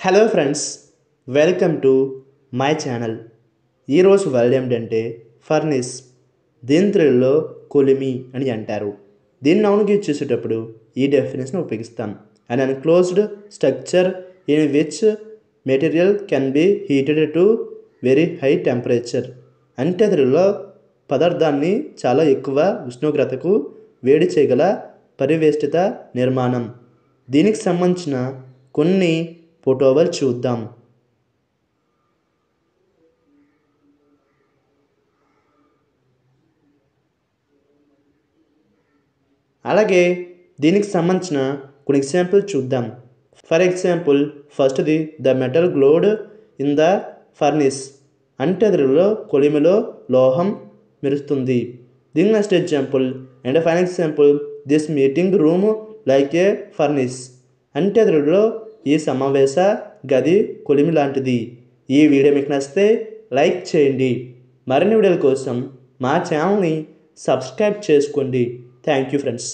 Hello friends, welcome to my channel. ఈరోజు word ఏమిటంటే furnish. దీని తెలుగులో కొలిమి అని అంటారు. దీన్ని నౌన్గా యూజ్ చేసేటప్పుడు ఈ డెఫినేషన్ ఉపయోగిస్తాం. An enclosed structure in which material can be heated to very high temperature. అంటే తెలుగులో పదార్థాన్ని చాలా ఎక్కువ ఉష్ణోగ్రతకు వేడి చేయగల పరివేష్టిత నిర్మాణం. దీనికి సంబంధించిన కొన్ని ఫోటోలు చూద్దాం. అలాగే దీనికి సంబంధించిన కొన్ని ఎగ్జాంపుల్ చూద్దాం. ఫర్ ఎగ్జాంపుల్ ఫస్ట్ది the metal glowed in the furnace. అంటే తెలుగులో కొలిమిలో లోహం మెరుస్తుంది. దీని next example and fine example this meeting room like a furnace. అంటే తెలుగులో ఈ సమావేశ గది కొలిమి లాంటిది. ఈ వీడియో మీకు నచ్చితే లైక్ చేయండి. మరిన్ని వీడియోల కోసం మా ఛానల్ని సబ్స్క్రైబ్ చేసుకోండి. Thank you friends.